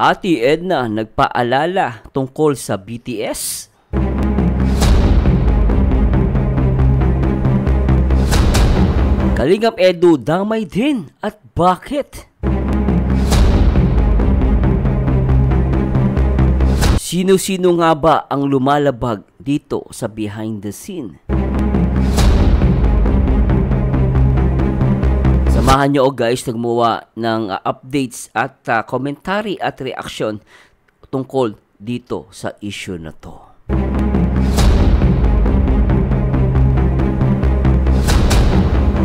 Ate Edna nagpaalala tungkol sa BTS. Kalingap Edu damay din at bakit? Sino-sino nga ba ang lumalabag dito sa behind the scene? Samahan nyo guys na gumawa ng updates at commentary at reaction tungkol dito sa issue na to.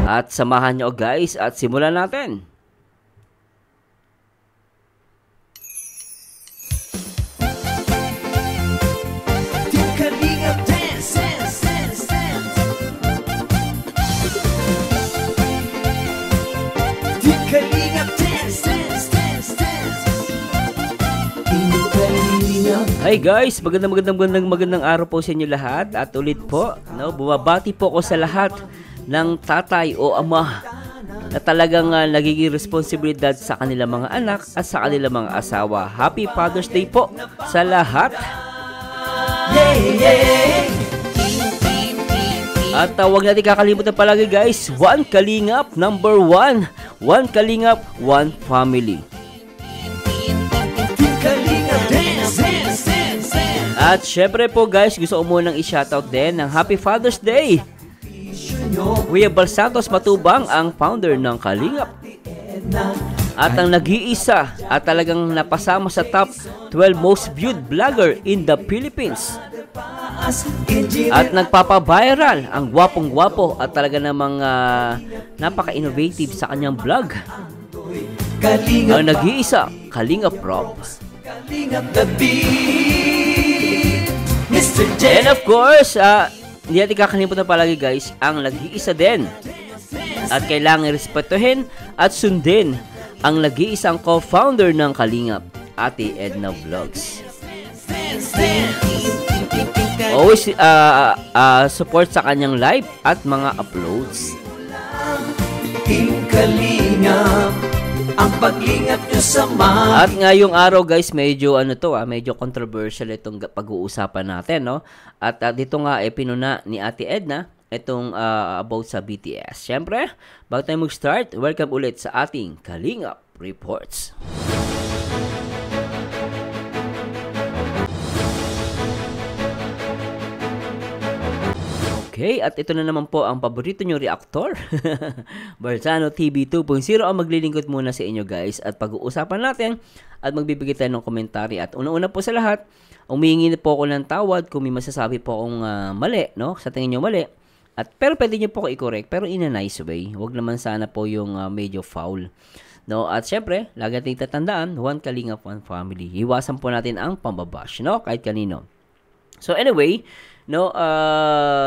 At samahan nyo guys at simulan natin. Hi guys, magandang araw po sa inyo lahat. At ulit po, bumabati po ako sa lahat ng tatay o ama na talagang nagiging responsibilidad sa kanilang mga anak at sa kanilang mga asawa. Happy Father's Day po sa lahat. At huwag natin kakalimutan palagi guys, One Kalingap, number 1. One Kalingap, One Family. At syempre po guys, gusto ko munang i-shoutout din ng Happy Father's Day Kuya Bal Santos Matubang, ang founder ng Kalingap at ang nag-iisa at talagang napasama sa top 12 most viewed vlogger in the Philippines. At nagpapa-viral ang gwapong-gwapo at talaga namang napaka-innovative sa kanyang vlog. Ang nag-iisa, Kalingap Rob. And of course, hindi natin kakalimutan palagi guys, ang nag-iisa din at kailangan respetuhin at sundin ang nag-iisang co-founder ng Kalingap, Ate Edna Vlogs. Always support sa kanyang live at mga uploads. Ang paglingap nyo sa mga. At ngayong araw guys, medyo medyo controversial itong pag-uusapan natin, no? At dito nga pinuna ni Ate Edna itong about sa BTS. Syempre, bago tayo mag-start, welcome ulit sa ating Kalingap Reports. Okay, at ito na naman po ang paborito nyo reactor. Barzano TV 2.0 ang maglilingkod muna sa inyo guys at pag-uusapan natin at magbibigay tayo ng komentary. At una-una po sa lahat, umihingi na po ako ng tawad kung may masasabi po akong mali, no? Sa tingin nyo mali. Pero pwede nyo po ako i-correct, pero in a nice way. Huwag naman sana po yung medyo foul. No? At syempre, lagi natin tatandaan, One Kalingap, One Family. Iwasan po natin ang pambabash, no? Kahit kanino. So anyway, no,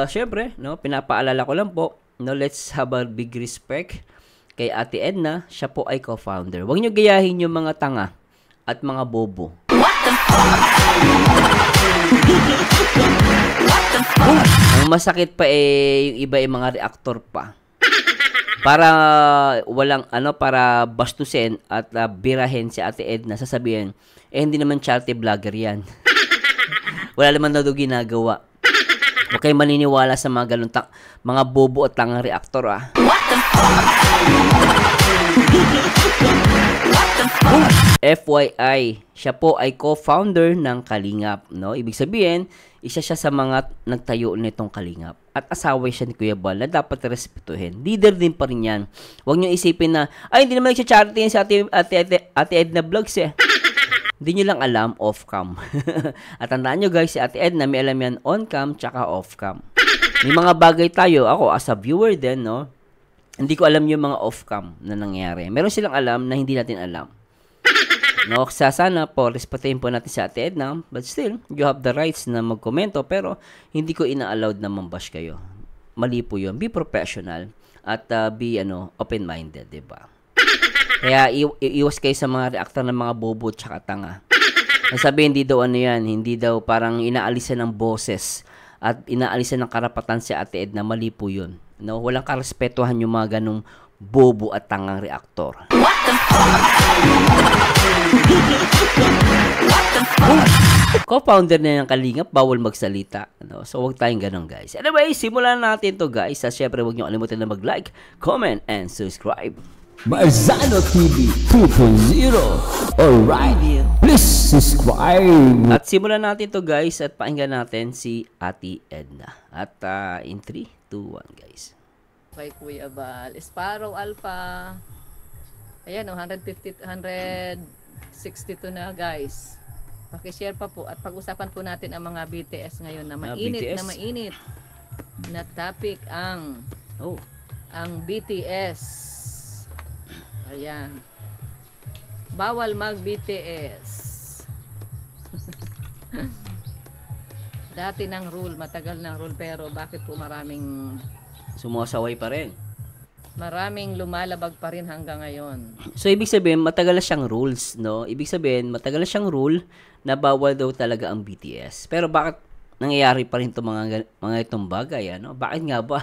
syempre, no, pinapaalala ko lang po, no, let's have a big respect kay Ate Edna. Siya po ay co-founder. Huwag niyo gayahin yung mga tanga at mga bobo. Ang masakit pa yung iba yung mga reactor pa. Para walang para bastusin at birahin si Ate Edna, sasabihin, hindi naman charity vlogger yan. Wala naman daw ginagawa. Huwag kayo maniniwala sa mga ganun mga bobo at tangang reactor FYI, siya po ay co-founder ng Kalingap, no? Ibig sabihin, isa siya sa mga nagtayo nitong Kalingap. At asawa siya ni Kuya Bal na dapat respetuhin. Leader din pa rin yan. Huwag niyo isipin na, hindi naman nagsha-charity yan sa Ate Edna Vlogs Hindi nyo lang alam off-cam. At tandaan nyo guys, si Ate Edna may alam yan on-cam tsaka off-cam. May mga bagay tayo, ako as a viewer din, no? Hindi ko alam yung mga off-cam na nangyari. Meron silang alam na hindi natin alam. No, sana po, respetuhin po natin si Ate Edna. But still, you have the rights na magkomento. Pero hindi ko ina-allowed na mambash kayo. Mali po yun. Be professional. At be open-minded, diba? Kaya iwas kayo sa mga reactor ng mga bobo tsaka tanga. Nasabi, hindi daw hindi daw parang inaalisan ng boses at inaalisan ng karapatan si Ate Edna. Mali po yun. No? Walang karespetuhan yung mga ganong bobo at tangang reaktor. Co-founder na ng Kalingap, bawal magsalita. No? So, huwag tayong ganun, guys. Anyway, simulan natin to, guys. Syempre, huwag niyo kalimutan na mag-like, comment, and subscribe. Marzano TV 2.0. Alright, please subscribe. At simulan natin to, guys, at pakinggan natin si Ate Edna. At in 3, 2, 1, guys. Kay Kuya Bal. Sparrow Alpha. Ayan, 152 na, guys. Paki-share pa po at pag-usapan po natin ang mga BTS ngayon na mainit BTS. na mainit na topic ang BTS. Ayan. Bawal mag-BTS. Dati ng rule, matagal ng rule, pero bakit po maraming Sumasaway pa rin. lumalabag pa rin hanggang ngayon? So, ibig sabihin, matagal na siyang rules, no? Ibig sabihin, matagal na siyang rule na bawal daw talaga ang BTS. Pero bakit nangyayari pa rin itong mga itong bagay, ano? Bakit nga ba?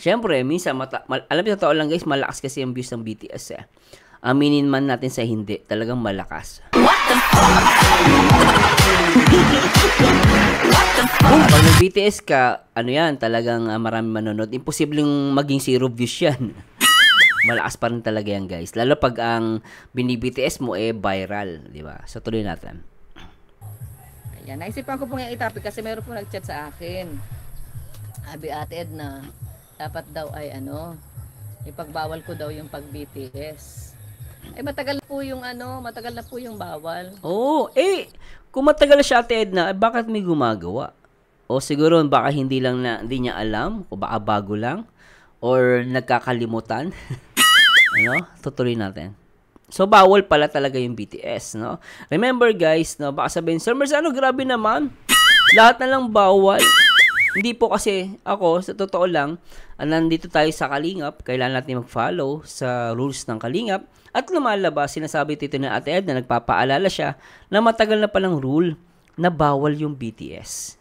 Siyempre, minsan, alam niyo, totoo lang, guys, malakas kasi ang views ng BTS, eh. Aminin man natin sa hindi, talagang malakas. Pag nag-BTS ka, ano yan, talagang marami manonood. Imposibleng maging 0 views yan. Malakas pa rin talaga yan, guys. Lalo pag ang bini-BTS mo viral, di ba? So, tuloy natin. Ayan, naisipan ko po nga i-topic kasi meron po nag-chat sa akin. Abi Ate Edna, dapat daw ay ipagbawal ko daw yung pag-BTS. Matagal na po yung bawal. Oo, kung matagal siya, Ate Edna, bakit may gumagawa? O siguro baka hindi niya alam, o baka bago lang, or nagkakalimutan. Tutuloy natin. So, bawal pala talaga yung BTS, no? Remember, guys, no, baka sabihin, Sir Marzano, grabe naman. Lahat na lang bawal. Hindi po kasi ako, sa totoo lang, nandito tayo sa Kalingap, kailangan natin mag-follow sa rules ng Kalingap. At lumalabas, sinasabi dito na Ate Edna, nagpapaalala siya na matagal na palang rule na bawal yung BTS.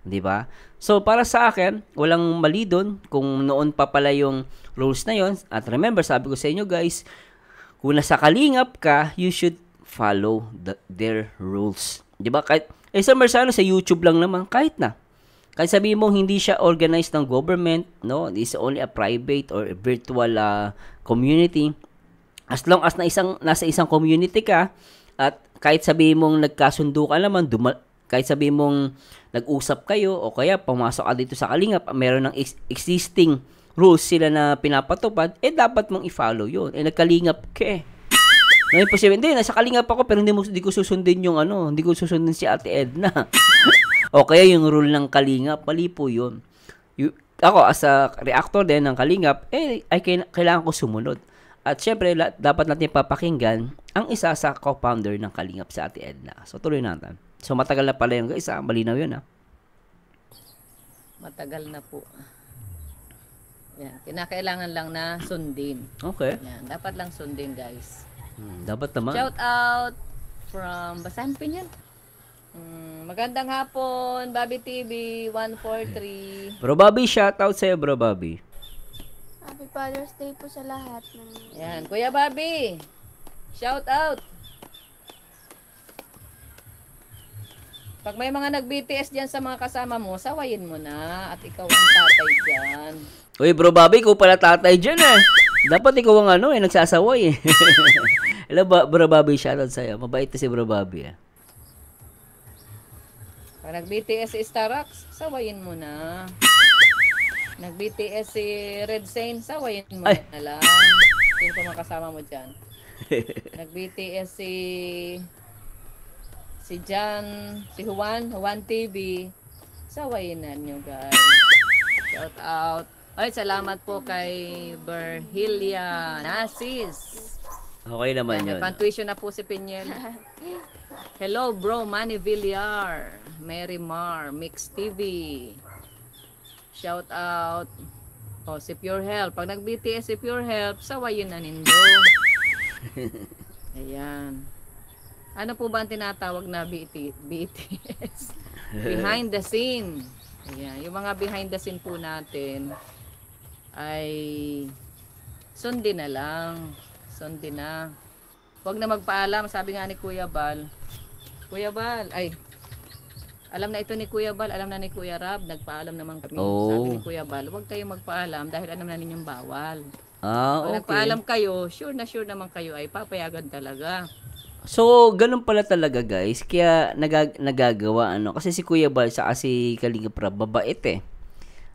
Di ba? So, para sa akin, walang mali doon kung noon pa pala yung rules na yon. At remember, sabi ko sa inyo, guys, kung nasa Kalingap ka, you should follow their rules. Di ba? Kahit, Sir Marzano, sa YouTube lang naman, kahit na. Kahit sabihin mo, hindi siya organized ng government, no? It's only a private or a virtual community. As long as nasa isang community ka, at kahit sabihin mong nagkasundo ka naman, kahit sabihin mong nag-usap kayo, o kaya pumasok ka dito sa Kalingap, meron ng existing rules sila na pinapatupad, dapat mong i-follow yun. Nagkalingap ka imposible. Hindi, nasa Kalingap ako, pero hindi ko susundin hindi ko susundin si Ate Edna. O kaya yung rule ng Kalingap, mali po yun. Ako, as a reactor din ng Kalingap, kailangan ko sumunod. At syempre, dapat natin papakinggan ang isa sa co-founder ng Kalingap, si Ate Edna. So, tuloy natin. So, matagal na pala yun, guys. Malinaw yun, Matagal na po. Yan. Kinakailangan lang na sundin. Okay. Yan. Dapat lang sundin, guys. Dapat naman. Shout out from Basan Pinyan. Magandang hapon, Bobby TV 143. Bro Bobby, shout out sa'yo, Bro Bobby. Happy Father's Day po sa lahat. Yan, Kuya Bobby. Shout out. Pag may mga nag-BTS diyan sa mga kasama mo, sawayin mo na at ikaw ang tatay diyan. Uy, Bro Bobby, ikaw pala tatay diyan Dapat ikaw ang nagsasaway Hello, Bro Bobby, shout out sa'yo. Mabait na si Bro Bobby Pag nag-BTS si Starax, sawayin mo na. Nag-BTS si Red Saint, sawayin mo na lang. Sino pa makasama mo dyan? Nag-BTS si Jan, si Juan TV, sawayin na nyo, guys. Shout out. Ay, salamat po kay Berhilia Nasis. Okay naman yun. Pan-tuition na po si Pinyel. Hello, bro, Manny Villar, Mary Mar, Mix TV. Shout out. Si Pure Health. Pag nag-BTS si Pure Health, sawayin na nindo. Ayan. Ano po ba ang tinatawag na BTS? Behind the scene. Ayan. Yung mga behind the scene po natin ay sundin na lang. Sundin na. Huwag na magpaalam, sabi nga ni Kuya Bal. Kuya Bal, ay, alam na ito ni Kuya Bal, alam na ni Kuya Rab, nagpaalam naman kami. Sabi ni Kuya Bal, huwag kayong magpaalam dahil alam na ninyong bawal. Kung nagpaalam kayo, sure naman kayo ay papayagan talaga. So, ganun pala talaga guys. Kaya nagagawa kasi si Kuya Bal sa si Kalinga Prab, babait eh.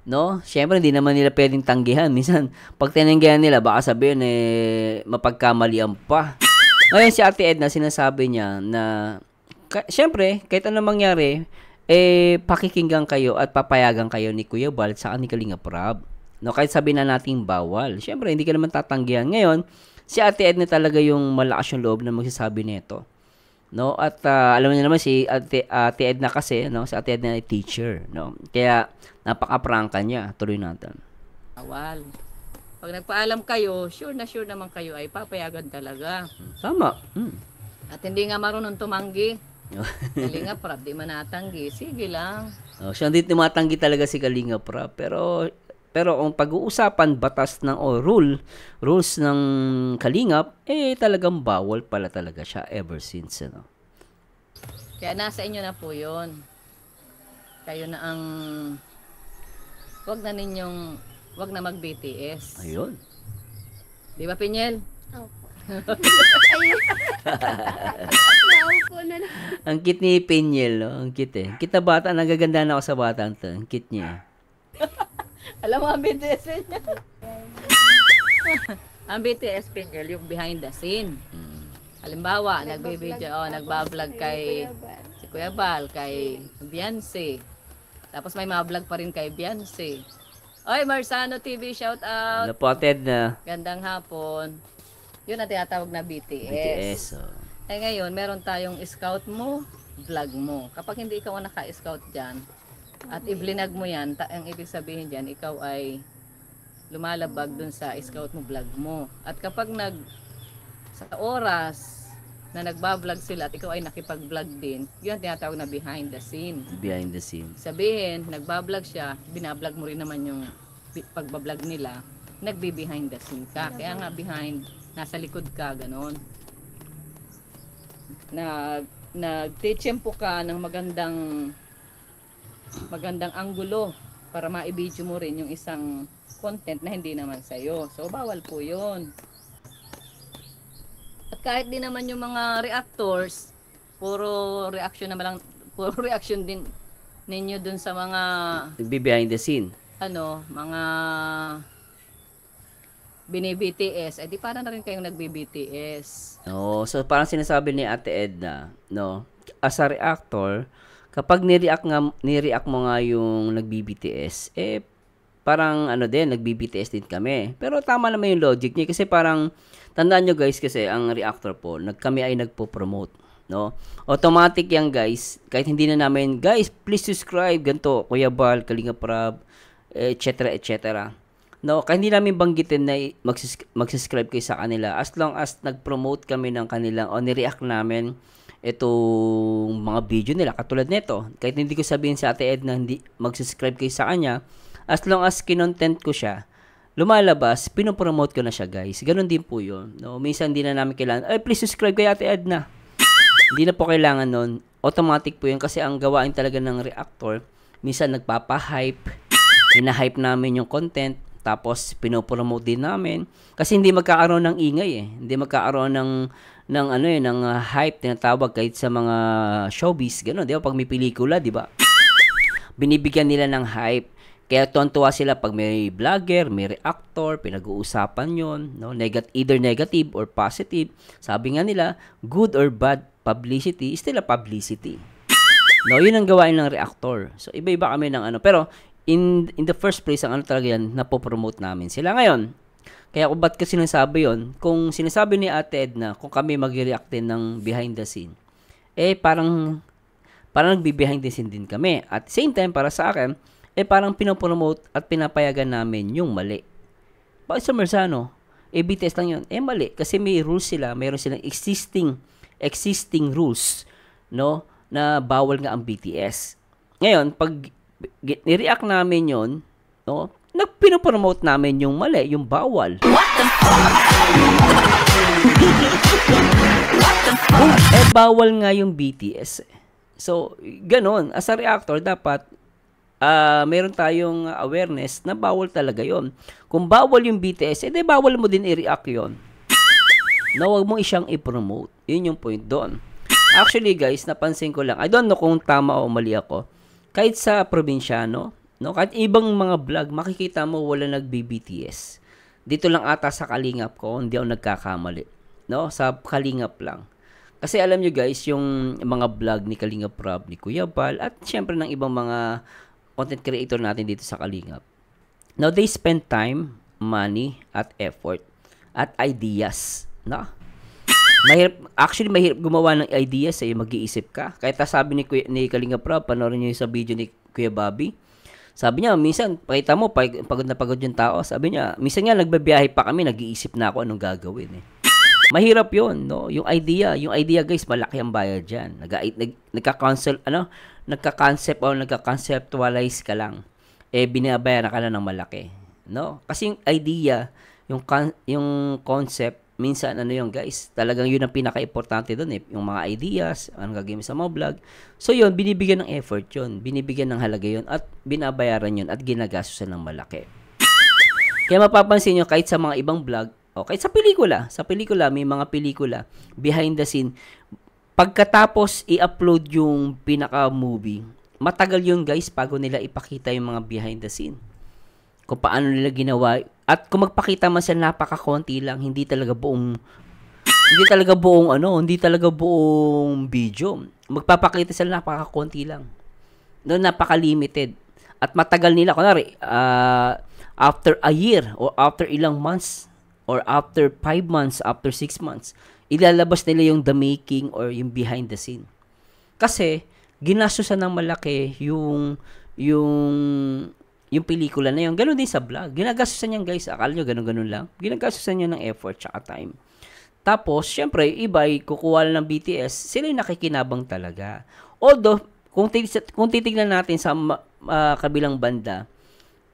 No? Syempre hindi naman nila pwedeng tanggihan. Minsan, pag tinanggihan nila, baka sabihin mapagkamalian pa. Ngayon si Ate Edna, sinasabi niya na syempre, kahit anong mangyari, pakikinggan kayo at papayagan kayo ni Kuya Bal sa ni Kalinga Prab. No, kahit sabihin na nating bawal. Syempre, hindi ka naman tatanggihan. Ngayon, si Ate Edna talaga yung malakas yung loob na magsasabi nito. No? At alam niyo naman si Ate Edna kasi, no, si Ate Edna ay teacher, no. Kaya napaka-prangka niya. Tuloy natin. Bawal. Pag nagpaalam kayo, sure naman kayo ay papayagan talaga. Tama. At hindi nga marunong tumanggi. Kalinga Prab, di manatanggi. Sige lang. Siya hindi tumatanggi talaga si Kalinga Prab. Pero kung pag-uusapan batas ng rules ng Kalingap, talagang bawal pala talaga siya ever since, ano. Kaya nasa inyo na po 'yon. Kayo na ang wag na mag-BTS. Ayun. Di ba, Pinyel? Opo. Naupo na lang. Ang cute ni Pinyel, no? Ang cute eh. Kita bata, nagaganda na ako sa batang to. Ang cute niya. Alam mo ang BTS niya? Ang BTS, Pinyel, yung behind the scene. Halimbawa, nagbablog kay si Kuya Bal, kay Beyonce. Tapos may mga vlog pa rin kay Beyonce. Oy, Marsano TV, shout out. Napoted na. Gandang hapon. Yun ang tinatawag na BTS. BTS, Ngayon, meron tayong scout mo, vlog mo. Kapag hindi ikaw ang naka-scout dyan, at iblinag mo yan, ang ibig sabihin dyan, ikaw ay lumalabag dun sa scout mo, vlog mo. At kapag sa oras na nagbablog sila at ikaw ay nakipag-vlog din, yun ang tinatawag na behind the scene. Behind the scene. Sabihin, nagbablog siya, binablog mo rin naman yung pagbablog nila, nagbe-behind the scene ka. Kaya nga behind, nasa likod ka, ganon. Nagtitsempo ka ng magandang anggulo para ma-video mo rin yung isang content na hindi naman sa'yo. So, bawal po yun. At kahit din naman yung mga reactors, puro reaction din ninyo dun sa mga behind the scene. Mga bini-BTS, di para na rin kayong nagbi-BTS. So parang sinasabi ni Ate Edna, no, as a reactor, kapag ni-react mo nga yung nagbi-BTS, parang nagbi-BTS din kami. Pero tama naman yung logic niya kasi parang tandaan nyo guys kasi ang reactor po, kami ay nagpo-promote, no? Automatic yan guys, kahit hindi na namin, guys, please subscribe, ganito, Kuya Bal, Kalinga Prab, etc. No, kahit hindi namin banggitin na mag-subscribe kayo sa kanila, as long as nag-promote kami ng kanilang o ni-react namin itong mga video nila, katulad nito, kahit hindi ko sabihin sa Ate Edna hindi mag-subscribe kayo sa kanya, as long as kinontent ko siya, lumalabas, pinopromote ko na siya guys. Ganon din po yun. No? Minsan hindi na namin kailangan, please subscribe kay Ate Edna. Hindi na po kailangan nun. Automatic po yun kasi ang gawain talaga ng reactor, minsan nagpapa-hype, ina-hype namin yung content, tapos pinopromote din namin kasi hindi magkakaroon ng ingay hindi magkakaroon ng hype tinatawag kahit sa mga showbiz gano'n, di ba, pag may pelikula, di ba, binibigyan nila ng hype, kaya tuwan-tuwa sila pag may vlogger, may reactor, pinag-uusapan yon, no, either negative or positive. Sabi nga nila, good or bad publicity is still a publicity, no, yun ang gawain ng reactor. So iba-iba kami ng pero in the first place, ang talaga yan, napopromote namin sila ngayon. Kaya kung ba't ko sinasabi yun, kung sinasabi ni Ate Edna, kung kami mag-react din ng behind the scene, parang nagbi-behind the scene din kami. At same time, para sa akin, parang pinopromote at pinapayagan namin yung mali. Bakit sa Marzano? BTS lang yun. Mali. Kasi may rules sila, mayroon silang existing rules, no, na bawal nga ang BTS. Ngayon, pag ni-react namin yon, no, pinopromote namin yung mali, yung bawal. Bawal nga yung BTS. So, ganon. As a reactor, dapat meron tayong awareness na bawal talaga yon. Kung bawal yung BTS, edi bawal mo din i-react yon. Na huwag mo isyang i-promote. Yun yung point doon. Actually guys, napansin ko lang, I don't know kung tama o mali ako, kahit sa probinsyano, no, kahit ibang mga vlog, makikita mo wala nag-BTS. Dito lang ata sa Kalingap ko, hindi ako nagkakamali. No, sa Kalingap lang. Kasi alam nyo guys, yung mga vlog ni Kalingap Rob, ni Kuya Bal, at syempre ng ibang mga content creator natin dito sa Kalingap. Now, they spend time, money, at effort, at ideas. No? Mahirap gumawa ng ideas, mag-iisip ka. Kahit sabi ni Kalingap Rob, panoorin nyo yung sa video ni Kuya Bobby, sabi niya, minsan, pakita mo, pagod na pagod yung tao. Sabi niya, minsan nga, nagbabiyahe pa kami, nag-iisip na ako anong gagawin eh. Mahirap yun, no? Yung idea guys, malaki ang bayad dyan. Nagka-conceptualize ka lang. Binabayaran ka lang ng malaki. No? Kasi yung idea, yung concept, minsan yun guys, talagang yun ang pinaka-importante doon eh. Yung mga ideas, anong gagawin sa mga vlog. So yun, binibigyan ng effort yun. Binibigyan ng halaga yun at binabayaran yun at ginagastusan ng malaki. Kaya mapapansin nyo, kahit sa mga ibang vlog, kahit sa pelikula, may mga pelikula, behind the scene, pagkatapos i-upload yung pinaka-movie, matagal yun guys, bago nila ipakita yung mga behind the scene. Kung paano nila ginawa, at kung magpakita man sila napaka-konti lang, hindi talaga buong video. Magpapakita sila napaka-konti lang. No, napaka-limited. At matagal nila, kunwari, after a year, or after ilang months, or after 5 months, after 6 months, ilalabas nila yung the making or yung behind the scene. Kasi, ginastusan ng malaki yung pelikula na yun. Ganun din sa vlog. Ginagastusan yan guys. Akala nyo ganun lang. Ginagastusan nyo ng effort tsaka time. Tapos, syempre, iba, kukuha lang ng BTS, sila yung nakikinabang talaga. Although, kung titignan natin sa kabilang banda,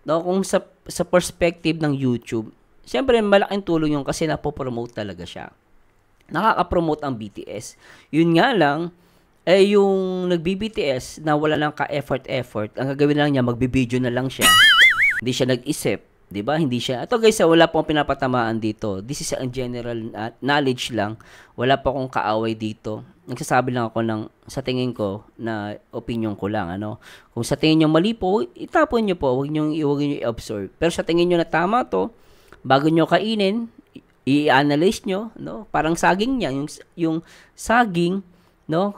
no, kung sa perspective ng YouTube, syempre, malaking tulong yun kasi napopromote talaga siya. Nakaka-promote ang BTS. Yun nga lang, yung nag-BTS na wala lang ka-effort, ang gagawin lang niya, magbibideo na lang siya. Hindi siya nag-isip. Diba? Hindi siya. Ito guys, wala pong pinapatamaan dito. This is a general knowledge lang. Wala pa akong kaaway dito. Nagsasabi lang ako sa tingin ko, na opinion ko lang. Kung sa tingin nyo mali po, itapon nyo po. Huwag nyo i-observe. Pero sa tingin nyo na tama to, bago nyo kainin, i-analyze nyo, no? Parang saging niya, yung saging, no?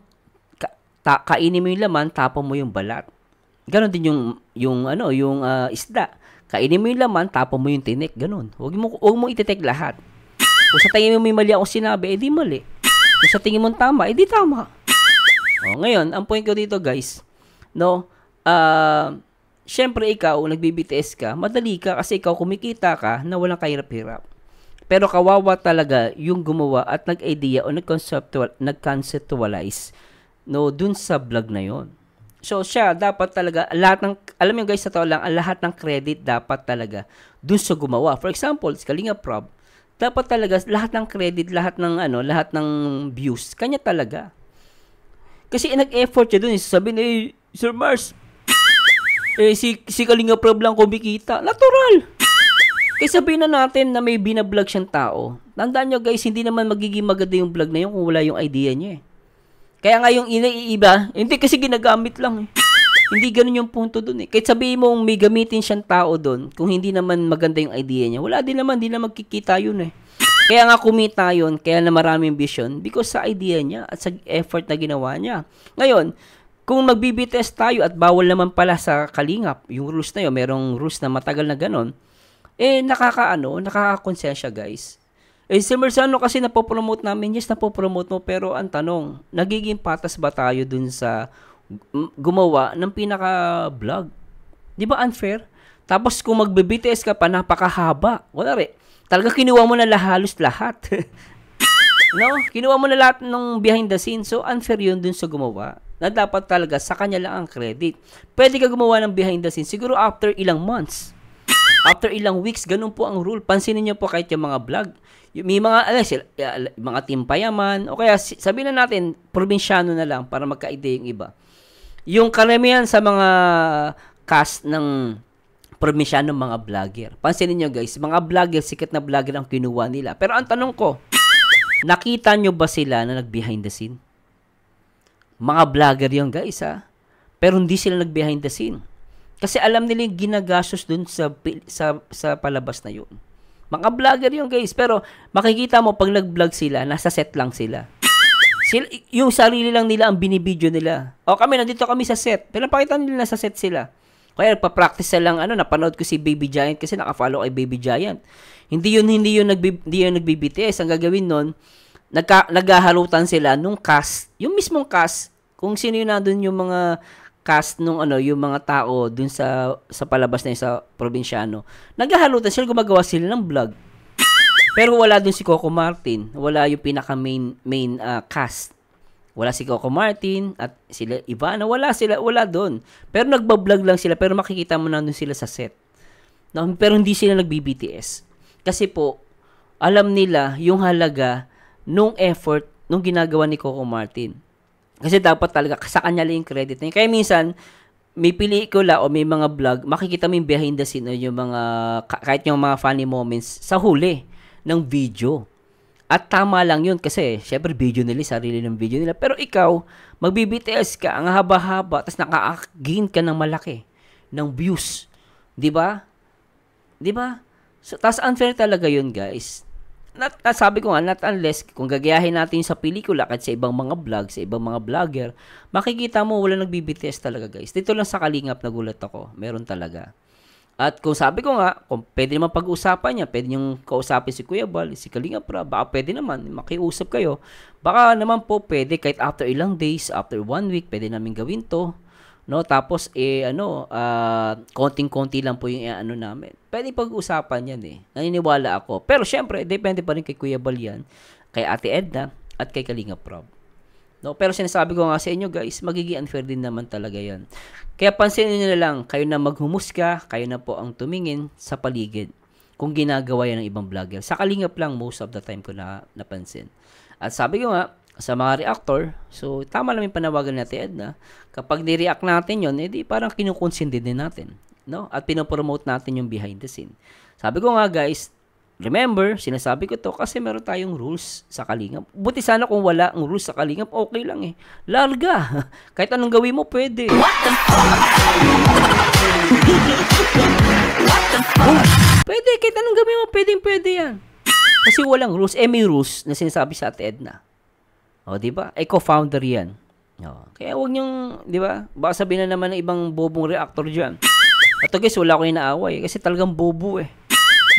Kainin mo yung laman, tapon mo yung balat. Ganon din yung isda. Kainin mo yung laman, tapon mo yung tinik, ganon. Huwag mo ititek lahat. Kung sa tingin mo may mali ako sinabi, edi mali. Kung sa tingin mo tama, edi tama. Ngayon, ang point ko dito, guys, no? Syempre ikaw, nagbibts ka, madali ka kasi ikaw kumikita ka na walang kahirap-hirap. Pero kawawa talaga yung gumawa at nag-idea o nag-conceptualize, no, dun sa vlog na yon. So siya dapat talaga alam niyo guys, sa totoo lang, lahat ng credit dapat talaga dun sa gumawa. For example, si Kalingap Rob, dapat talaga lahat ng credit, lahat ng views kanya talaga. Kasi nag-effort siya dun, sabihin, Sir Mars, si Kalingap Rob lang kumikita. Natural. Kaya sabihin na natin na may binablog siyang tao. Tandaan nyo guys, hindi naman magiging maganda yung vlog na yun kung wala yung idea niya eh. Kaya nga yung iba, hindi kasi ginagamit lang eh. Hindi ganun yung punto dun eh. Kahit sabihin mong may gamitin siyang tao dun, kung hindi naman maganda yung idea niya, wala din naman, hindi na magkikita yun eh. Kaya nga kumita yun, kaya na maraming vision, because sa idea niya at sa effort na ginawa niya. Ngayon, kung magbibites tayo at bawal naman pala sa Kalingap, yung rules na yun, merong rules na matagal na ganun, nakakakonsensya guys. Si Mersano kasi napopromote namin, yes, napopromote mo, pero ang tanong, nagiging patas ba tayo dun sa gumawa ng pinaka-vlog? Di ba unfair? Tapos kung magbe-BTS ka pa, napakahaba. Wala rin. Talaga kinuha mo na halos lahat. No? Kinuha mo na lahat ng behind the scenes. So, unfair yun dun sa gumawa. Na dapat talaga sa kanya lang ang credit. Pwede ka gumawa ng behind the scenes siguro after ilang months. After ilang weeks, ganun po ang rule. Pansinin niyo po kahit yung mga vlog. May mga, mga team payaman, o kaya sabihin na natin, probinsyano na lang para magkaide yung iba. Yung karamihan sa mga cast ng probinsyano mga vlogger. Pansinin niyo guys, mga vlogger, sikat na vlogger ang kinuha nila. Pero ang tanong ko, nakita niyo ba sila na nag-behind the scene? Mga vlogger yung guys pero hindi sila nag-behind the scene. Kasi alam nila yung ginagastos dun sa palabas na yun. Mga vlogger yung guys, pero makikita mo pag nag-vlog sila, nasa set lang sila. Yung sarili lang nila ang binibideo nila. O kami, nandito kami sa set. Pero pakita nila nasa set sila. Kaya nagpa-practice lang, napanood ko si Baby Giant kasi naka-follow kay Baby Giant. Hindi yun nagbi-BTS. Ang gagawin nun, naghahalutan sila nung cast, yung mismong cast, kung sino yun nandun yung mga cast nung yung mga tao dun sa palabas na yun, sa probinsyano. Naghahalutan sila, gumagawa sila ng vlog. Pero wala dun si Coco Martin, wala yung pinaka main cast. Wala si Coco Martin at sila Ivana, wala dun. Pero nagba-vlog lang sila, pero makikita mo na dun sila sa set. No, pero hindi sila nagbi-BTS. Kasi po, alam nila yung halaga nung effort nung ginagawa ni Coco Martin. Kasi dapat talaga sa kanya lang yung credit niya. Kaya minsan, may pelikula o may mga vlog, makikita mo yung behind the scene o yung mga, kahit yung mga funny moments sa huli ng video. At tama lang yun kasi, syempre, video nila, sarili ng video nila. Pero ikaw, magbi-BTS ka, ang haba-haba, tapos naka-gain ka ng malaki, ng views. Diba? Diba? So, tapos unfair talaga yun, guys. Sabi ko nga, not unless, kung gagayahin natin sa pelikula, kahit sa ibang mga vlog, sa ibang mga vlogger, makikita mo, wala nagbi-BTS talaga, guys. Dito lang sa Kalingap, nagulat ako. Meron talaga. At kung sabi ko nga, kung pwede naman pag-usapan niya, pwede niyong kausapin si Kuya Bal, si Kalingap Rob, baka pwede naman, makiusap kayo. Baka naman po pwede, kahit after ilang days, after 1 week, pwede namin gawin to. No, tapos konting-konti lang po yung namin. Pwede pag-usapan 'yan Naniniwala ako. Pero syempre, depende pa rin kay Kuya Bal yan, kay Ate Edna at kay Kalingap Rob. No, pero sinasabi ko nga sa inyo, guys, magiging unfair din naman talaga 'yan. Kaya pansinin niyo na lang, kayo na maghumusga, kayo na po ang tumingin sa paligid kung ginagawa yan ng ibang vlogger. Sa Kalingap lang most of the time ko napansin. At sabi ko nga, sa mga reactor, so tama lang yung panawagan natin, Edna. Kapag ni-react natin yun, edi parang kinukonsindi din natin. No? At pinopromote natin yung behind the scene. Sabi ko nga, guys, remember, sinasabi ko to kasi meron tayong rules sa Kalingap. Buti sana kung wala ang rules sa Kalingap, okay lang Larga. Kahit anong gawin mo, pwede. Pwede, kahit anong gawin mo, pwede yan. Kasi walang rules. May rules na sinasabi sa Ate Edna. O, diba? Co-founder yan. O, kaya huwag niyong, diba? Baka sabihin na naman ng ibang bobong reactor dyan. At guys, wala ko inaaway. Kasi talagang bobo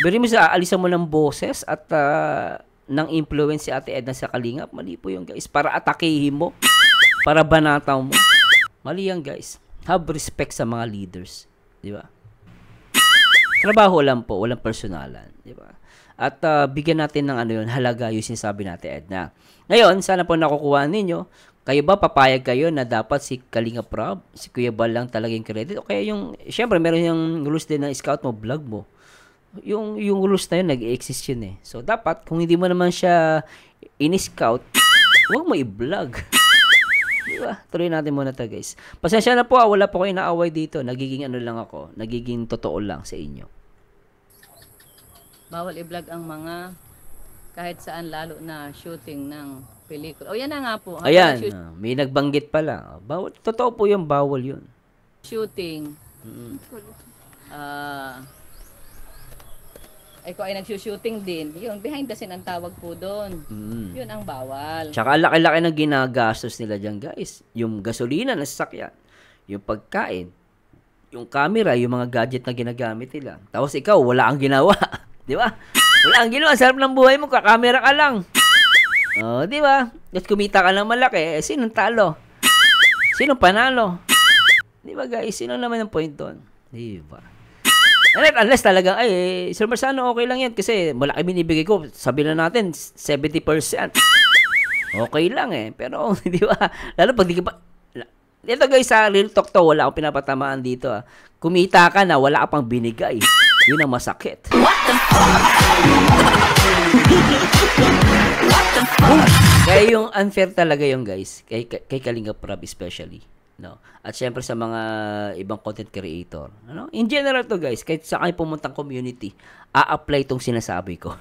Beri mo sa aalisan mo ng boses at ng influence si Ate Edna sa Kalingap. Mali po yung guys. Para atakehin mo. Para banataw mo. Mali yan, guys. Have respect sa mga leaders. Diba? Trabaho lang po. Walang personalan. Diba? At bigyan natin ng halaga yung sinasabi natin, Edna. Ngayon, sana po nakukuha ninyo. Kayo ba, papayag kayo na dapat si Kalingap Rob, si Kuya Bal lang talaga yung credit? O kaya syempre, meron yung rules din ng scout mo, vlog mo. Yung rules na yun, nag-exist yun So, dapat, kung hindi mo naman siya in-scout, huwag mo i-vlog. Diba? Tuloy natin muna to, guys. Pasensya na po, wala po ko inaaway dito. Nagiging lang ako. Nagiging totoo lang sa inyo. Bawal i-vlog ang mga kahit saan, lalo na shooting ng pelikula. O yan na nga po. Ayan, may nagbanggit pala. Bawal, totoo po yung bawal yun. Shooting. Ikaw ay nagsushooting din. Yun, behind the scene ang tawag po doon. Yun ang bawal. Tsaka laki-laki ng ginagastos nila dyan, guys. Yung gasolina na sasakyan, yung pagkain, yung camera, yung mga gadget na ginagamit nila. Tapos ikaw, wala kang ginawa. Di ba? Wala kang ginawa. Sarap ng buhay mo, kakamera ka lang. Di ba? At kumita ka ng malaki, sinong talo? Sinong panalo? Di ba, guys? Sino naman ang point doon? Di ba? Unless talagang, Sir Marsano, okay lang yan kasi malaki binibigay ko. Sabi na natin, 70%. Okay lang Pero, di ba? Lalo pag di ka pa... Ito guys, sa real talk to, wala akong pinapatamaan dito. Kumita ka na, wala ka pang binigay. Yun ang masakit. Kaya yung unfair talaga yung guys, kay Kalinga Prab especially. No? At syempre sa mga ibang content creator. Ano? In general to guys, kahit sa kayo pumuntang community, a-apply itong sinasabi ko.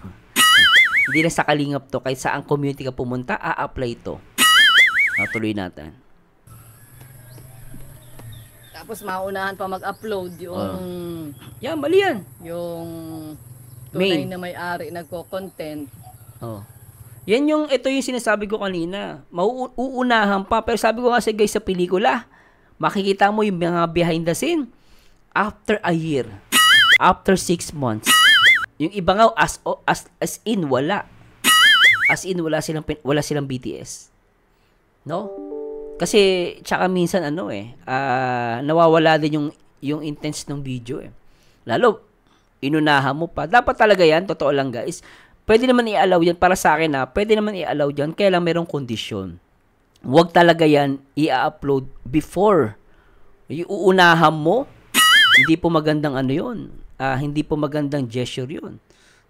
Hindi na sa Kalingap to, kahit saan community ka pumunta, a-apply to. Tuloy natin. Tapos maunahan pa mag-upload yung Yan, mali yan. yung tunay Main. na may-ari nagko-content. Oh. Ito yung sinasabi ko kanina. Mauunahan pa. Pero sabi ko kasi guys sa pelikula, makikita mo yung mga behind the scene after a year. After 6 months. Yung iba nga, as in, wala. As in, wala silang BTS. No? Kasi, tsaka minsan, nawawala din yung intense ng video eh. Lalo, inunahan mo pa. Dapat talaga yan, totoo lang guys. Pwede naman i-allow yan, para sa akin pwede naman i-allow yan, kaya lang merong kondisyon. Huwag talaga yan i-upload before. Iuunahan mo, hindi po magandang yun. Hindi po magandang gesture yun.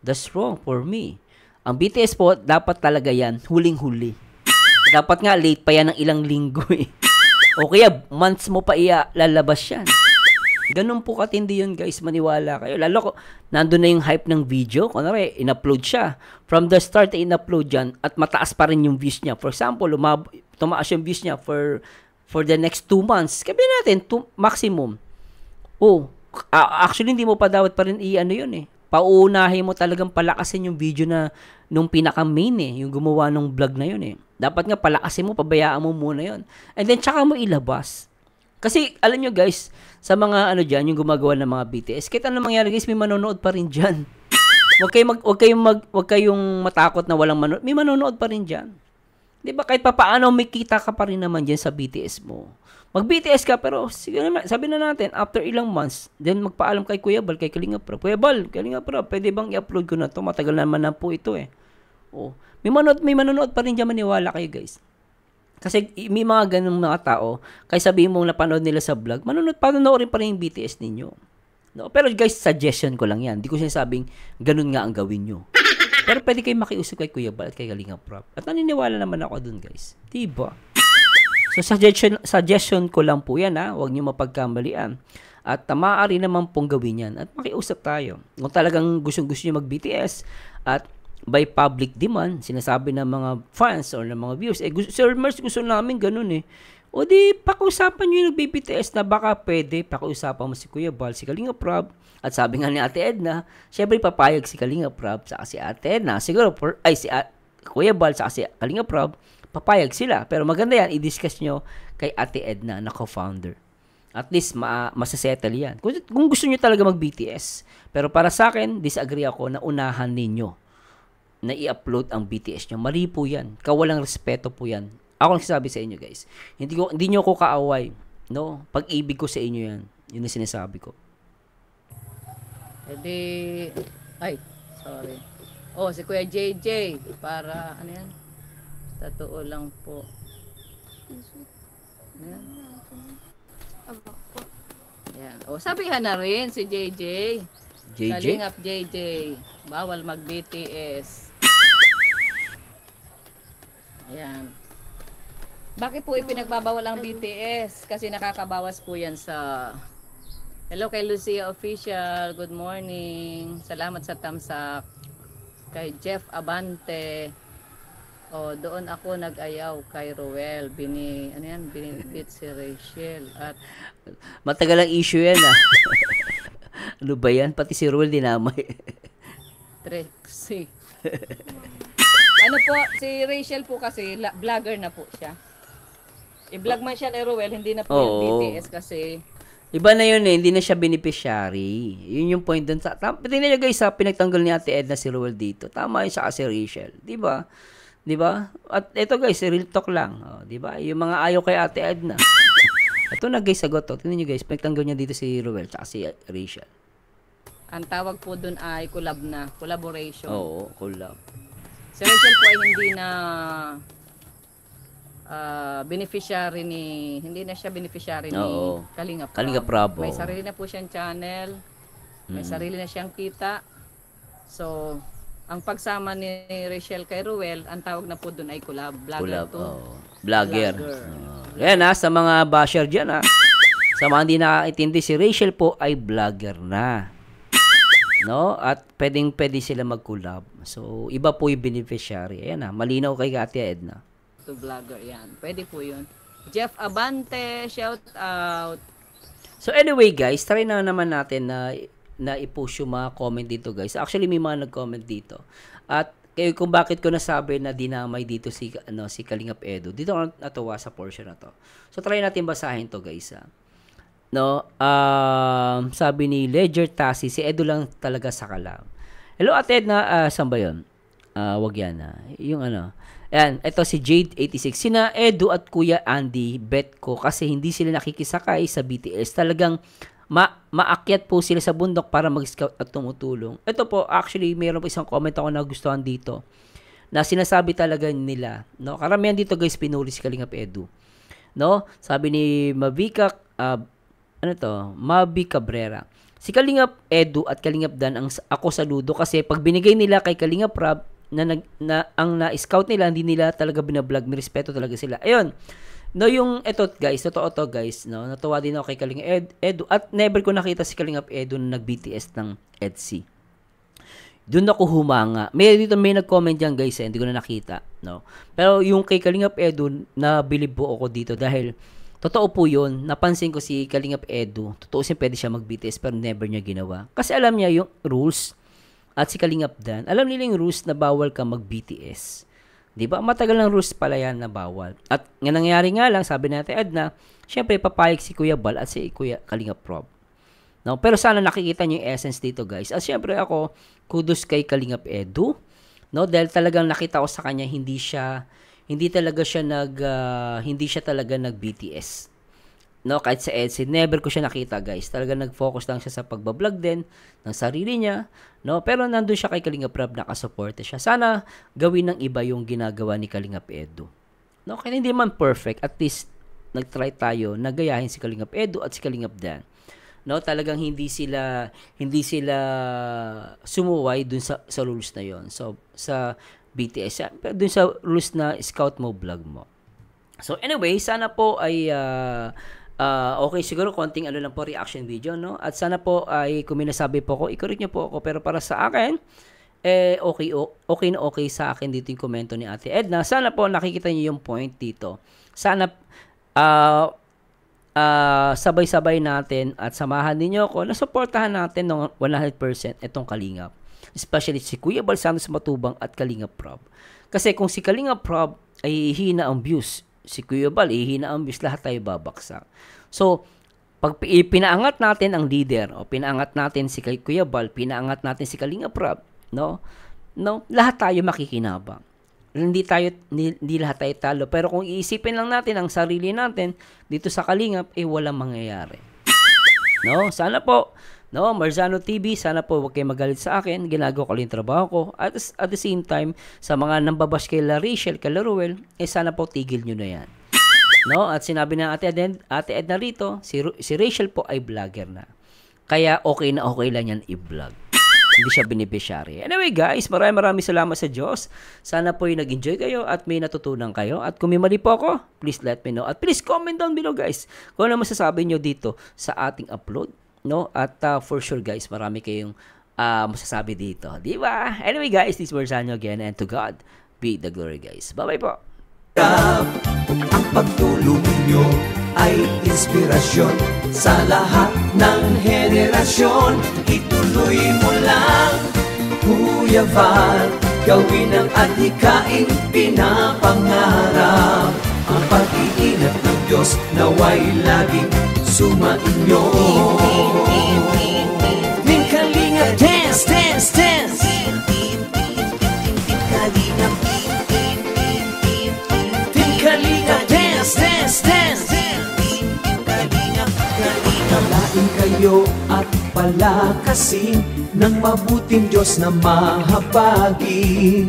That's wrong for me. Ang BTS po, dapat talaga yan, huling-huli. Dapat nga, late pa yan ng ilang linggo eh. O kaya, months mo pa lalabas yan. Ganun po katindi yun guys, maniwala kayo. Lalo ko, nandun na yung hype ng video. Kunwari, in-upload siya. From the start, in-upload yan at mataas pa rin yung views niya. For example, tumaas yung views niya for the next 2 months. Sabi natin, maximum. Actually, hindi mo pa dapat pa rin yun eh. Pauunahin mo talagang palakasin yung video na nung pinaka-main eh. Yung gumawa ng vlog na yun eh. Dapat nga palakasin mo, pabayaan mo muna yun. And then, tsaka mo ilabas. Kasi, alam nyo guys, sa mga dyan, yung gumagawa ng mga BTS, kahit anong mangyari guys, may manonood pa rin dyan. Huwag kayong matakot na walang manonood. May manonood pa rin dyan. Di ba? Kahit papaano, may kita ka pa rin naman dyan sa BTS mo. Mag-BTS ka, pero sige naman, sabi na natin, after ilang months, then magpaalam kay Kuya Bal, kay Kalinga Prab. Kuya Bal, Kalinga Prab, pwede bang i-upload ko na to? Matagal naman na po ito eh. May manonood pa rin dyan, maniwala kayo guys. Kasi may mga ganung mga tao, kaya sabihin mong napanood nila sa vlog, panonoorin pa rin yung BTS ninyo. No? Pero guys, suggestion ko lang yan. Hindi ko sinasabing ganun nga ang gawin nyo. Pero pwede kayo makiusap kay Kuya Bal at kay Kalinga Prab. At naniniwala naman ako dun guys. Diba? So suggestion ko lang po yan Huwag nyo mapagkamalian. At maaari naman pong gawin yan. At makiusap tayo. Kung talagang gusto nyo mag-BTS at by public demand, sinasabi ng mga fans or ng mga viewers, Sir Mars, gusto namin ganun eh. O di, pakiusapan nyo yung nag-BTS na baka pwede, pakiusapan mo si Kuya Bal, si Kalinga Prab, at sabi nga ni Ate Edna, syempre papayag si Kalinga Prab, saka si Ate Edna, siguro, Kuya Bal, saka si Kalinga Prab, papayag sila. Pero maganda yan, i-discuss nyo kay Ate Edna na co-founder. At least, masasettle yan. Kung gusto nyo talaga mag-BTS. Pero para sa akin, disagree ako na unahan ninyo na i-upload ang BTS nyo. Mali po yan. Kawalang respeto po yan. Ako nagsasabi sa inyo guys. Hindi nyo ko kaaway. No? Pag-ibig ko sa inyo yan. Yun ang sinasabi ko. Sorry. Si Kuya JJ. Para, yan? Totoo lang po. Yan. Yan. Sabihan na rin si JJ. Kalingap JJ. Bawal mag-BTS. Ayan. Bakit po ipinagbabawal ang BTS? Kasi nakakabawas po yan sa... Hello kay Lucia Official. Good morning. Salamat sa tamsak. Kay Jeff Abante. Doon ako nag-ayaw kay Roel. Binibit si Rachel. At matagal ang issue yan Ano ba yan? Pati si Roel dinamay. Trixie. Si Rachel po kasi, vlogger na po siya. I-vlog man siya ni Roel, hindi na po yung BTS kasi... Iba na yun hindi na siya beneficiary. Yun yung point dun. Tingnan nyo guys pinagtanggol ni Ate Edna si Roel dito. Tama yun siya kasi Rachel. Diba? At ito guys, real talk lang. Diba? Yung mga ayaw kay Ate Edna. Ito na guys, sagot to. Tingnan nyo guys, pinagtanggol niya dito si Roel tsaka si Rachel. Ang tawag po dun ay collaboration. Oo, collab. Si Rachel po ay hindi na beneficiary hindi na siya beneficiary ni Kalinga Prab. Kalinga Prab. May sarili na po siyang channel. May sarili na siyang kita. So, ang pagsama ni Rachel kay Ruel, ang tawag na po doon ay collab. Vlogger to. Vlogger. Yan sa mga basher dyan sa mga hindi nakakaintindi, si Rachel po ay vlogger na. No? At pwede sila mag-collab. So, iba po yung beneficiary. Ayan malinaw kay Ate Edna. To vlogger yan. Pwede po yun. Jeff Abante, shout out. So anyway guys, try na naman natin na i-push yung mga comment dito guys. Actually may mga nag-comment dito. At kayo kung bakit ko nasabi na dinamay dito si Kalingap Edu. Dito ako natuwa sa portion na to. So try natin basahin to guys. No, sabi ni Ledger Tassi, si Edu lang talaga sa kalam. Hello Ate Edna, saan ba yun? Wag yan yung Ayan, ito si Jade86. Sina Edu at Kuya Andy, bet ko kasi hindi sila nakikisakay sa BTS. Talagang maakyat po sila sa bundok para mag-scout at tumutulong. Ito po, actually, mayroon po isang comment ako na gustuhan dito na sinasabi talaga nila. No? Karamihan dito guys, pinuli si Kalingap Edu. No? Sabi ni Mavika, Mavi Cabrera. Si Kalingap Edu at Kalingap Dan ako saludo kasi pag binigay nila kay Kalingap Rab, ang na-scout nila, hindi nila talaga binablog, may respeto talaga sila. Ayun, no, yung totoo to guys, no, natuwa din ako kay Kalingap Edu, at never ko nakita si Kalingap Edu na nag-BTS ng EDC. Doon ako humanga. May nag-comment dyan guys, hindi ko na nakita, no. Pero yung kay Kalingap Edu, nabilib po ako dito dahil totoo po yun, napansin ko si Kalingap Edu, totoo siya pwede siya mag-BTS pero never niya ginawa. Kasi alam niya yung rules. At si Kalingap Dan, alam nila yung rules na bawal ka mag-BTS. Diba? Matagal ng rules pala yan na bawal. At nga nangyari nga lang, sabi natin Edna, syempre papayag si Kuya Bal at si Kuya Kalingap Rob. No? Pero sana nakikita niyo yung essence dito guys. At syempre ako, kudos kay Kalingap Edu. No? Dahil talagang nakita ko sa kanya, hindi talaga siya nag-BTS. No, kahit sa EDC, never ko siya nakita guys. Talaga nag-focus lang siya sa pagbablog din ng sarili niya, no? Pero nandun siya kay Kalingap Rab, nakasuporte siya. Sana gawin ng iba yung ginagawa ni Kalingap Edu. No, kaya hindi man perfect, at least nag-try tayo na gayahin si Kalingap Edu at si Kalingap Dan. No, talagang hindi sila sumuway dun sa rules na yon. So sa BTS, dun sa rules na scout mo, vlog mo. So anyway, sana po ay okay, siguro konting lang po reaction video, no? At sana po ay kung may nasabi po ako, i-correct niyo po ako. Pero para sa akin, okay sa akin dito yung komento ni Ate Edna. Sana po nakikita niyo yung point dito. Sana sabay-sabay natin at samahan niyo ako na suportahan natin ng 100% itong Kalingap. Especially si Kuya Bal Santos Matubang at Kalingap Rob. Kasi kung si Kalingap Rob ay hina ang views, si Kuya Bal, hina ang views, lahat tayo babaksak. So, pag pinaangat natin ang leader, o pinaangat natin si Kuya Bal, pinaangat natin si Kalingap Rob, no, lahat tayo makikinabang. Hindi lahat tayo talo. Pero kung iisipin lang natin ang sarili natin dito sa Kalingap, walang mangyayari. No, sana po, no, Marzano TV, sana po huwag kayo magalit sa akin. Ginagawa ko lang yung trabaho ko. At the same time, sa mga nambabash kay Rachel, kay Ruel, sana po tigil nyo na yan. No, at sinabi na Ate Edna rito, si Rachel po ay vlogger na. Kaya okay lang yan i-vlog. Hindi siya beneficiary. Anyway guys, maraming salamat sa Diyos. Sana po yung nag-enjoy kayo at may natutunan kayo. At kung may mali po ako, please let me know. At please comment down below guys kung ano masasabi nyo dito sa ating upload. No? At for sure guys, marami kayong masasabi dito. Diba? Anyway guys, this is Marzano again, and to God be the glory guys. Bye-bye po. Ang pagtulong nyo ay inspirasyon sa lahat ng henerasyon. Ituloy mo lang, Kuya Val, gawin ang adhikaing pinapangarap. Ang pag-iingat ng Diyos naway laging sumainyo. Team Kalinga, dance, dance, dance. Kalinga, Kalinga, dance, dance, dance. Kalinga, Kalinga, kayo at palakasin ng mabuting Diyos na mahabagin.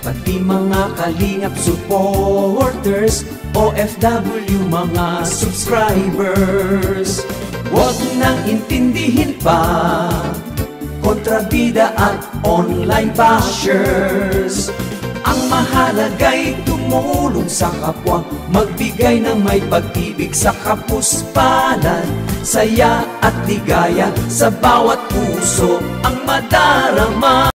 Pati mga Kalingap supporters, OFW mga subscribers, huwag nang intindihin pa kontrabida at online bashers. Ang mahalaga'y tumulong sa kapwa, magbigay ng may pag-ibig sa kapuspalan, saya at ligaya sa bawat puso ang madarama.